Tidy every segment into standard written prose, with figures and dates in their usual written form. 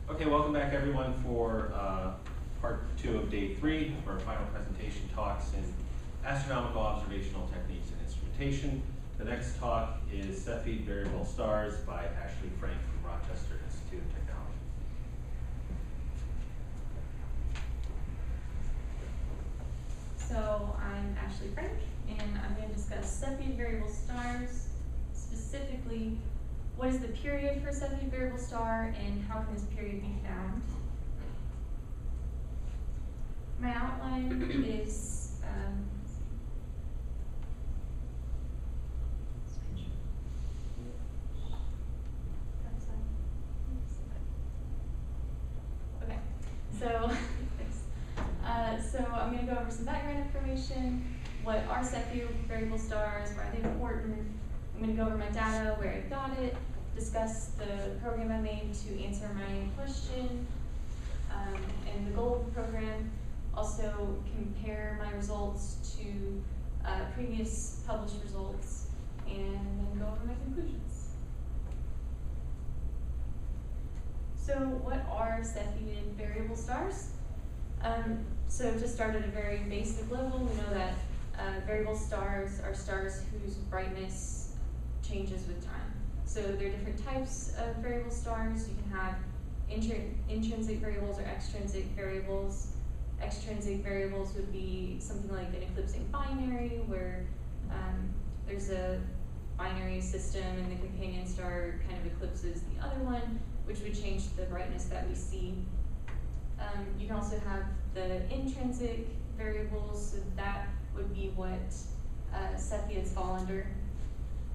Okay, welcome back everyone for part 2 of day 3 of our final presentation talks in astronomical observational techniques and instrumentation. The next talk is Cepheid Variable Stars by Ashley Frank from Rochester Institute of Technology. So I'm Ashley Frank, and I'm going to discuss Cepheid variable stars, specifically what is the period for a Cepheid variable star and how can this period be found. My outline is okay, so so I'm going to go over some background information, what are Cepheid variable stars, why are they important. I'm going to go over my data, where I got it, discuss the program I made to answer my question, and the goal of the program. Also compare my results to previous published results, and then go over my conclusions. So what are Cepheid variable stars? So to start at a very basic level, we know that variable stars are stars whose brightness changes with time. So there are different types of variable stars. You can have intrinsic variables or extrinsic variables. Extrinsic variables would be something like an eclipsing binary, where there's a binary system and the companion star kind of eclipses the other one, which would change the brightness that we see. You can also have the intrinsic variables, so that would be what Cepheids fall under.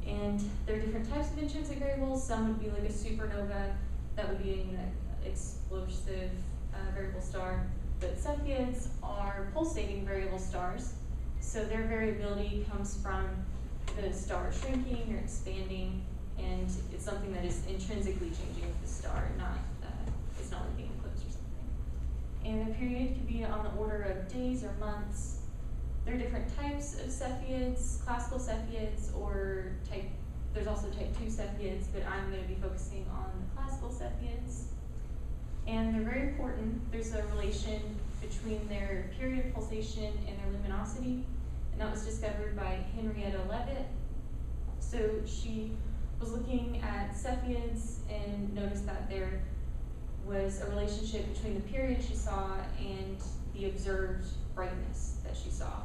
And there are different types of intrinsic variables. Some would be like a supernova, that would be an explosive variable star. But Cepheids are pulsating variable stars, so their variability comes from the star shrinking or expanding, and it's something that is intrinsically changing with the star, it's not like being eclipsed or something. And the period could be on the order of days or months. There are different types of Cepheids, classical Cepheids, or there's also type 2 Cepheids, but I'm going to be focusing on the classical Cepheids. And they're very important. There's a relation between their period of pulsation and their luminosity, and that was discovered by Henrietta Leavitt. So she was looking at Cepheids and noticed that there was a relationship between the period she saw and the observed brightness that she saw.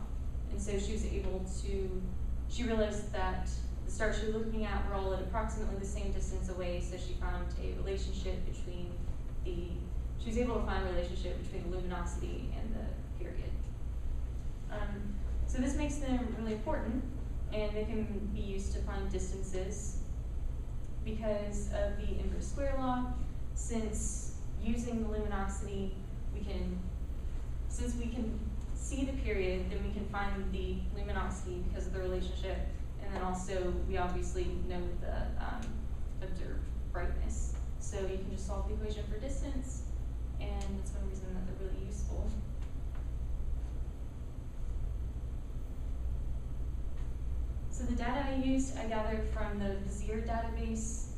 And so she realized that the stars she was looking at were all at approximately the same distance away, so she found a relationship between she was able to find a relationship between the luminosity and the period. So this makes them really important, and they can be used to find distances because of the inverse square law. Since using the luminosity, since we can see the period, then we can find the luminosity because of the relationship, and then also we obviously know the observed brightness. So you can just solve the equation for distance, and that's one reason that they're really useful. So the data I used, I gathered from the Vizier database,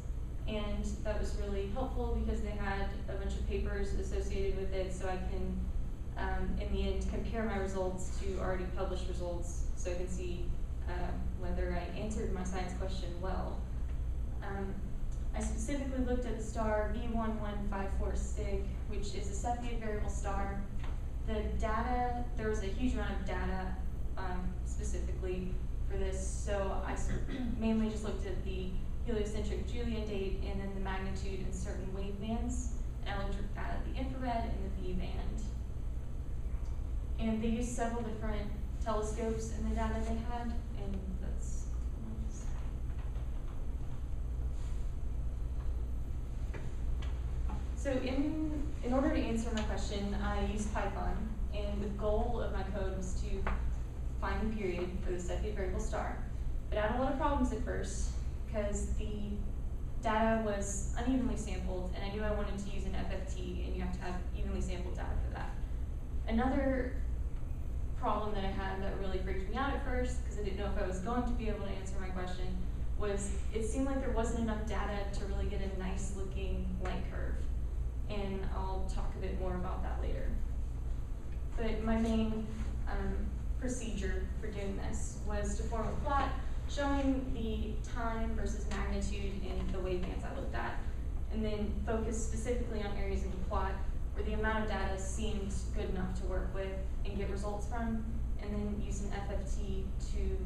and that was really helpful because they had a bunch of papers associated with it, so I can, in the end, compare my results to already published results, so I can see whether I answered my science question well. I specifically looked at the star B1154 Sig, which is a Cepheid variable star. The data, there was a huge amount of data specifically for this, so I mainly just looked at the heliocentric Julian date and then the magnitude in certain wave bands, and I looked at the infrared and the V band. And they used several different telescopes in the data they had, and that's so in order to answer my question, I used Python, and the goal of my code was to find the period for the Cepheid variable star. But I had a lot of problems at first because the data was unevenly sampled, and I knew I wanted to use an FFT, and you have to have evenly sampled data for that. Another problem that I had that really freaked me out at first, because I didn't know if I was going to be able to answer my question, was it seemed like there wasn't enough data to really get a nice looking light curve. And bit more about that later. But my main procedure for doing this was to form a plot showing the time versus magnitude in the wavebands I looked at, and then focus specifically on areas of the plot where the amount of data seemed good enough to work with and get results from, and then use an FFT to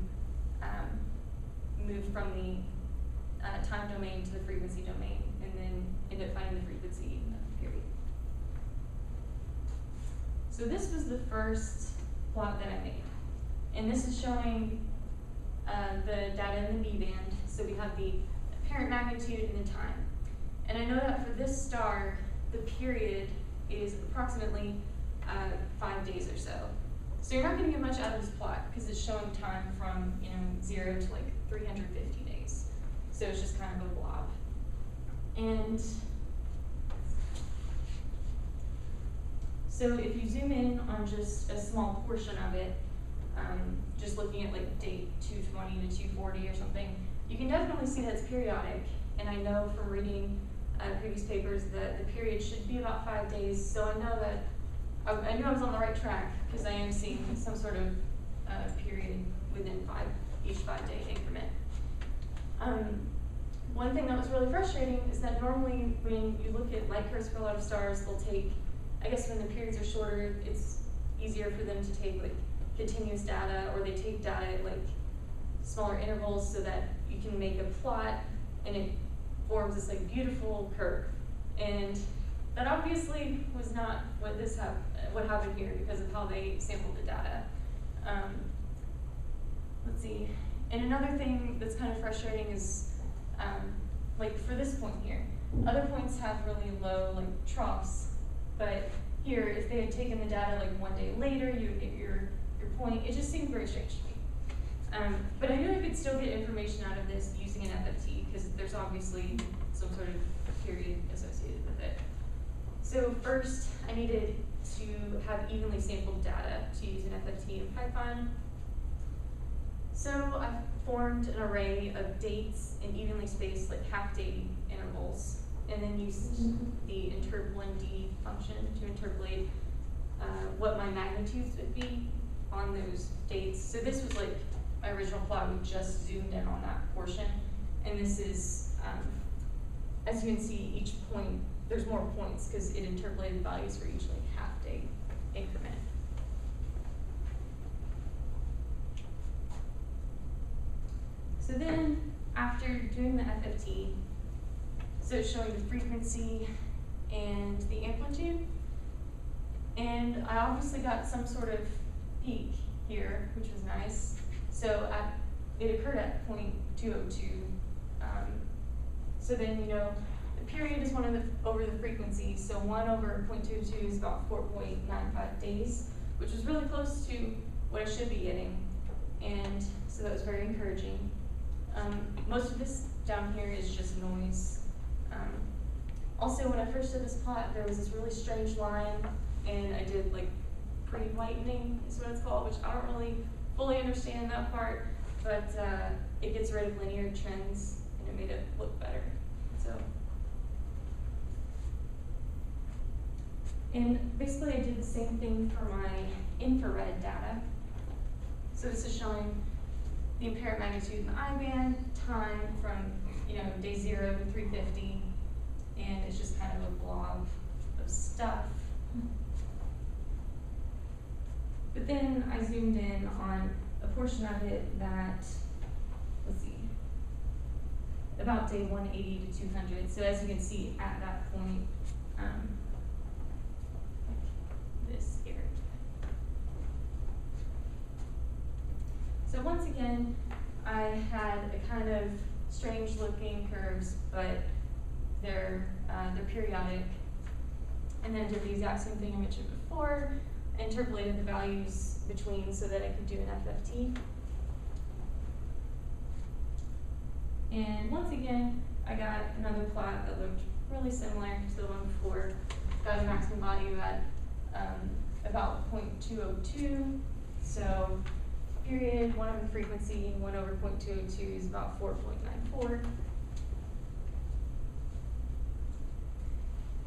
move from the time domain to the frequency domain, and then end up finding the frequency in the period. So this was the first plot that I made, and this is showing the data in the V band. So we have the apparent magnitude and the time. And I know that for this star, the period is approximately 5 days or so. So you're not going to get much out of this plot because it's showing time from 0 to like 350 days. So it's just kind of a blob. And so if you zoom in on just a small portion of it, just looking at like date 220 to 240 or something, you can definitely see that it's periodic. And I know from reading previous papers that the period should be about 5 days. So I know that I knew I was on the right track because I am seeing some sort of period within each 5 day increment. One thing that was really frustrating is that normally when you look at light curves for a lot of stars, they'll take, I guess when the periods are shorter, it's easier for them to take like continuous data, or they take data at like smaller intervals so that you can make a plot and it forms this like beautiful curve. And that obviously was not what happened here because of how they sampled the data. Let's see. And another thing that's kind of frustrating is like for this point here, other points have really low like troughs, but here, if they had taken the data like 1 day later, you would get your point. It just seemed very strange to me. But I knew I could still get information out of this using an FFT because there's obviously some sort of period associated with it. So first, I needed to have evenly sampled data to use an FFT in Python. So I formed an array of dates in evenly spaced like half-day intervals, and then used the interpolnd function to interpolate what my magnitudes would be on those dates. So this was like my original plot. We just zoomed in on that portion, and this is, as you can see, each point, there's more points because it interpolated values for each like half-day increment. So then, after doing the FFT, so it's showing the frequency and the amplitude, and I obviously got some sort of peak here, which was nice. So it occurred at 0.202. So then, the period is over the frequency, so 1 over 0.22 is about 4.95 days, which is really close to what I should be getting, and so that was very encouraging. Most of this down here is just noise. Also, when I first did this plot, there was this really strange line, and I did like pre-whitening is what it's called, which I don't really fully understand that part, but it gets rid of linear trends, and it made it look better. And basically, I did the same thing for my infrared data. So this is showing the apparent magnitude in the I band, time from day 0 to 350, and it's just kind of a blob of stuff. But then I zoomed in on a portion of it that, let's see, about day 180 to 200. So as you can see at that point, this area. So once again, I had a kind of strange looking curves, but they're periodic. And then did the exact same thing I mentioned before, interpolated the values between so that I could do an FFT. And once again, I got another plot that looked really similar to the one before. Got a maximum value at about 0.202. So period, 1 over the frequency, 1 over 0.202 is about 4.94.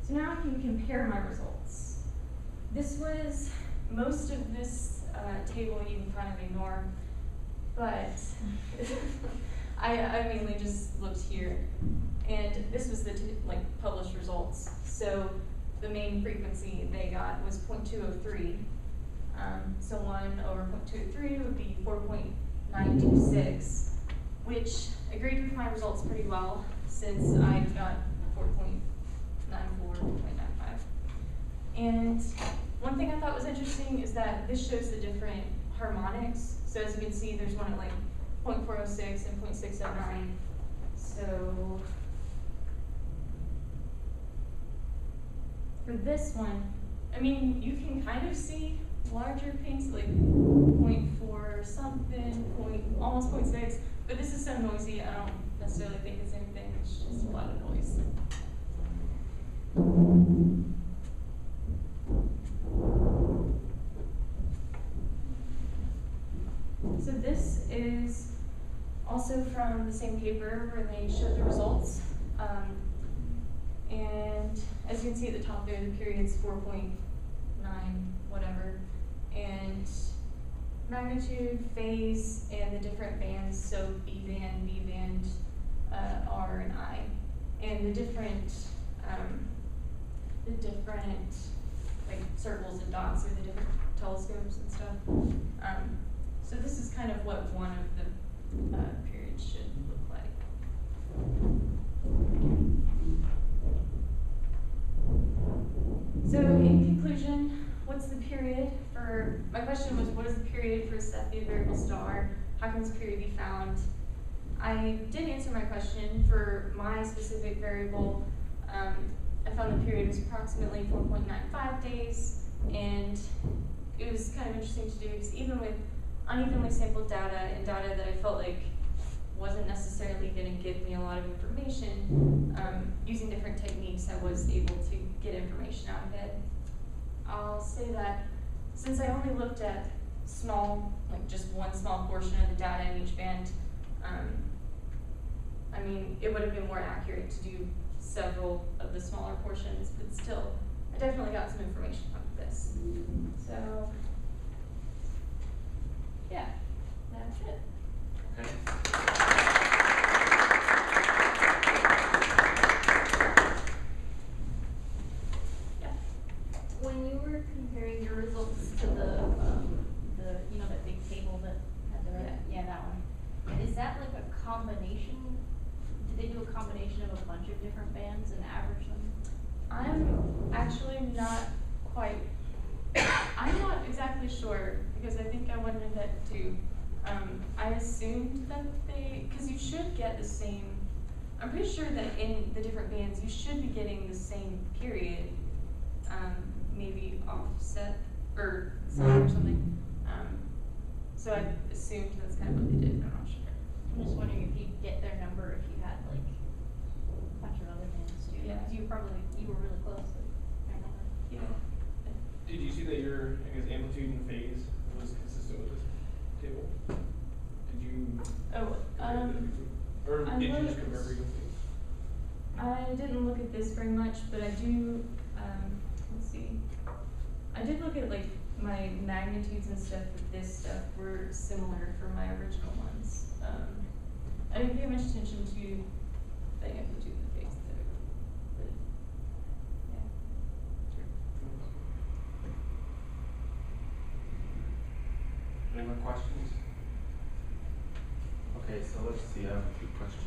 So now I can compare my results. This was, most of this table you can kind of ignore, but I mainly just looked here. And this was the published results. So the main frequency they got was 0.203. So 1 over 0.203 would be 4.926, which agreed with my results pretty well since I got 4.94, 4.95. And one thing I thought was interesting is that this shows the different harmonics. So as you can see, there's one at like 0.406 and 0.609. So for this one, I mean, you can kind of see larger pinks, like 0.4 something, almost 0.6, but this is so noisy, I don't necessarily think it's anything, it's just a lot of noise. So this is also from the same paper where they showed the results. And as you can see at the top there, the period's 4.9 whatever. And magnitude, phase, and the different bands, so B band, V band, R, and I. And the different like circles and dots are the different telescopes and stuff. So this is kind of what one of the periods should look like. So in conclusion, what's the period for, my question was, what is the period for a Cepheid variable star? How can this period be found? I did answer my question for my specific variable. I found the period was approximately 4.95 days, and it was kind of interesting to do because even with unevenly sampled data and data that I felt like wasn't necessarily going to give me a lot of information, using different techniques, I was able to get information out of it. I'll say that since I only looked at small, like just one small portion of the data in each band, I mean, it would have been more accurate to do several of the smaller portions, but still, I definitely got some information out of this. So, yeah, that's it. Okay. Yeah. When you were comparing your results to the you know, that big table that had the that one, is that like a combination? Did they do a combination of a bunch of different bands and average them? I'm actually not quite, I'm not exactly sure because I think I wondered that too. I assumed that because you should get the same, I'm pretty sure that in the different bands you should be getting the same period, maybe offset or something. So I assumed that's kind of what they did, but I'm not sure. I'm just wondering if you'd get their number if you had like a bunch of other bands too. Yeah. You were really close to their number. Yeah. Did you see that your, I guess, amplitude and phase was consistent with this table? Did you? Oh, or I did you looked- just compare frequency? I didn't look at this very much, but I do, let's see. I did look at like my magnitudes and stuff, but this stuff were similar for my original ones. I didn't pay much attention to the amplitude and phase though, but yeah. Any more questions? Okay, so let's see, I have a few questions.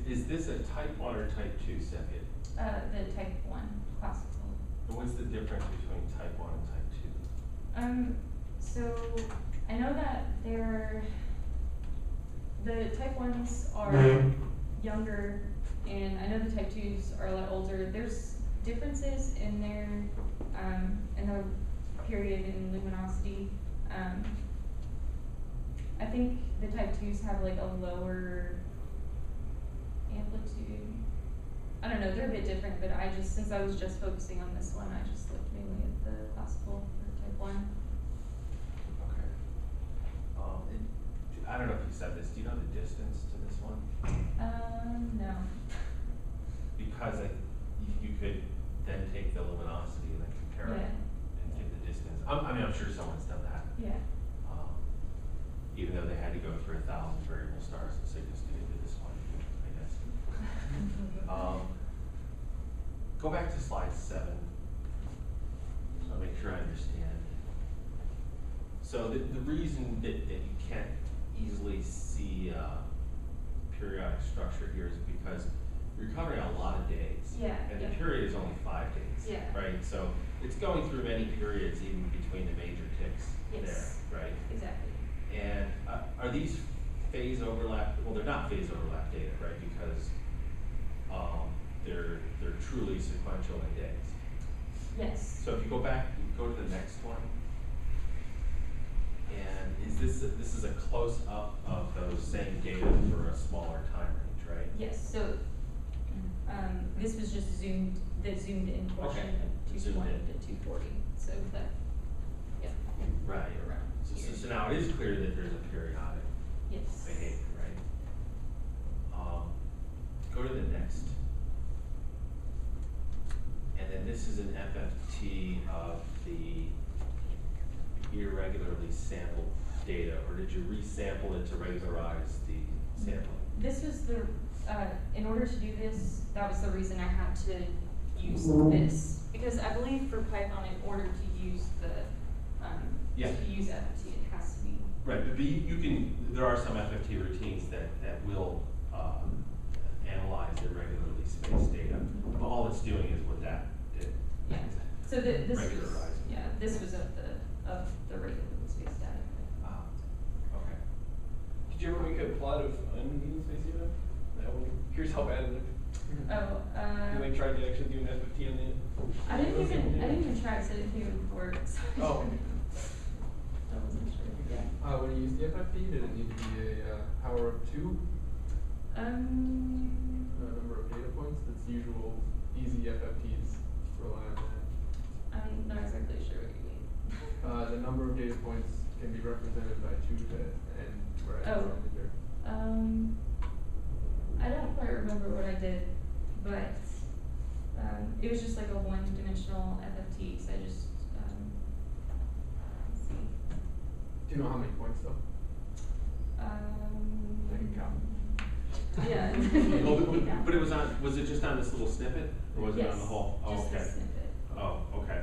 Is this a type 1 or type 2 Cepheid? The type 1 classical. And what's the difference between type 1 and type 2? So I know that the type 1s are younger, and I know the type 2s are a lot older. There's differences in their period and luminosity. I think the type 2s have like a lower amplitude. I don't know, they're a bit different, but since I was just focusing on this one, I just looked mainly at the classical for type 1. Okay. I don't know if you said this, do you know the distance to this one? No. Because you could then take the luminosity and then compare it and give the distance. I'm sure someone's done that. Yeah. Even though they had to go through 1,000 variable stars in Cygnus to get to this one, I guess. Go back to slide 7. So I'll make sure I understand. So the reason that you can't easily see periodic structure here is because you're covering a lot of days. Yeah, And the yeah. period is only 5 days. Yeah. Right? So it's going through many periods even between the major ticks Yes. there, right? Exactly. And are these phase overlap? Well, they're not phase overlap data, right? Because they're truly sequential in days. Yes. So if you go back, you go to the next one. And is this is a close up of those same data for a smaller time range, right? Yes, so, this was just zoomed in portion Okay. of Zoomed 220 in. to 240, so that, yeah. Right. Around here. So now it is clear that there's a periodic Yes. behavior, right? Go to the next. And then this is an FFT of the irregularly sampled data, or did you resample it to regularize the sampling? This was the, in order to do this, that was the reason I had to use this. Because I believe for Python, in order to use Yeah. to use FFT, it has to be. Right, but you can, there are some FFT routines that will analyze irregularly spaced data. But all it's doing is what that did. Yeah, so this was, Regularizing. yeah, this was of the regularly spaced data. Ah, okay. Did you ever make a plot of uneven space data? That one, here's how bad it looked. Oh, You like tried to actually do an FFT on the. I didn't even try, because I didn't think it would work, so. Oh. I wasn't sure, yeah. When you use the FFT, did it need to be a power of 2 number of data points? That's usual easy FFTs rely on that. I'm not exactly sure what you mean. The number of data points can be represented by 2 to n, where n is Oh. an integer. I don't quite remember what I did, but, it was just like a one-dimensional FFT, so I just, let's see. Do you know how many points though? I can count. Yeah. Oh, but it was on, was it just on this little snippet, or was it on the whole? Oh, Yes, just okay. a snippet. Oh, okay.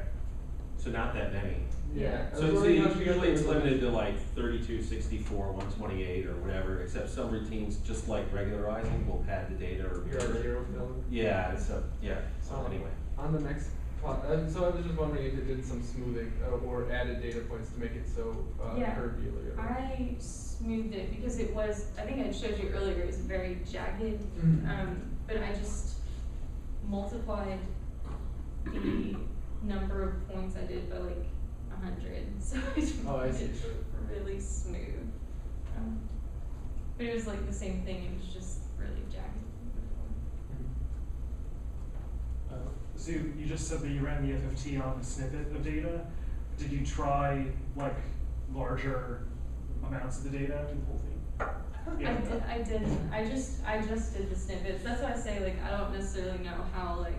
So not that many. Yeah. I was So wondering how she got usually it's the limited to like 32, 64, 128 or whatever, except some routines, just like regularizing, will pad the data or Your mirror it. zero fill. Yeah, so Um, anyway. On the next plot, so I was just wondering if it did some smoothing or added data points to make it so Yeah. curvy. I smoothed it because it was, I think I showed you earlier, it was very jagged. Mhm. But I just multiplied the number of points I did by like 100, so it Oh, I made see. it So really smooth. But it was like the same thing, it was just really jagged. So you just said that you ran the FFT on a snippet of data. Did you try like larger amounts of the data and the whole thing? I didn't. I just did the snippets. That's why I say like I don't necessarily know how like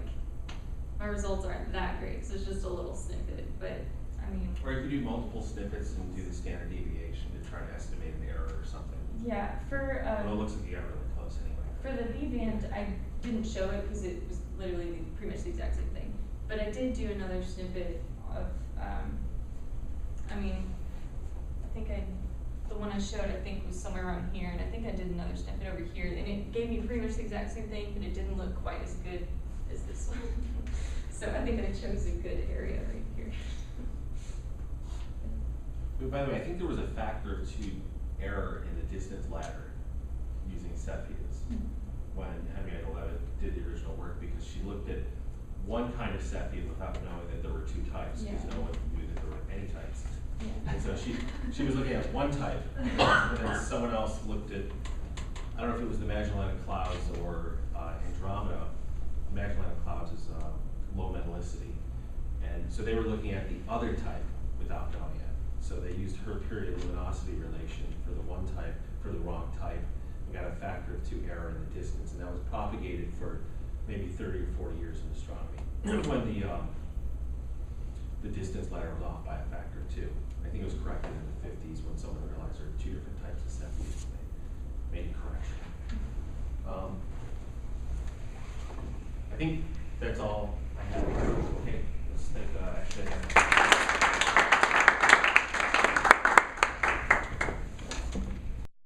my results aren't that great, so it's just a little snippet. But I mean, Or you could do multiple snippets and do the standard deviation to try to estimate an error or something. yeah, for Well, it looks like you got really close anyway. for the V-band, I didn't show it because it was literally pretty much the exact same thing. But I did do another snippet of, I mean, the one I showed, I think was somewhere around here, and I think I did another snippet over here, and it gave me pretty much the exact same thing, but it didn't look quite as good as this one. So I think I chose a good area right here. But by the way, I think there was a factor of 2 error in the distance ladder using Cepheus when Henrietta Leavitt did the original work, because she looked at one kind of Cepheid without knowing that there were 2 types, because Yeah. no one knew that there were any types. Yeah. And so she was looking at one type, and then someone else looked at, I don't know if it was the Magellanic Clouds or Andromeda. Magellanic Clouds is low metallicity. And so they were looking at the other type without knowing it. So they used her period luminosity relation for the one type, for the wrong type, and got a factor of 2 error in the distance. And that was propagated for maybe 30 or 40 years in astronomy, when the distance ladder was off by a factor of 2. I think it was corrected in the 50s when someone realized there are 2 different types of Cepheid, and they made a correction. I think that's all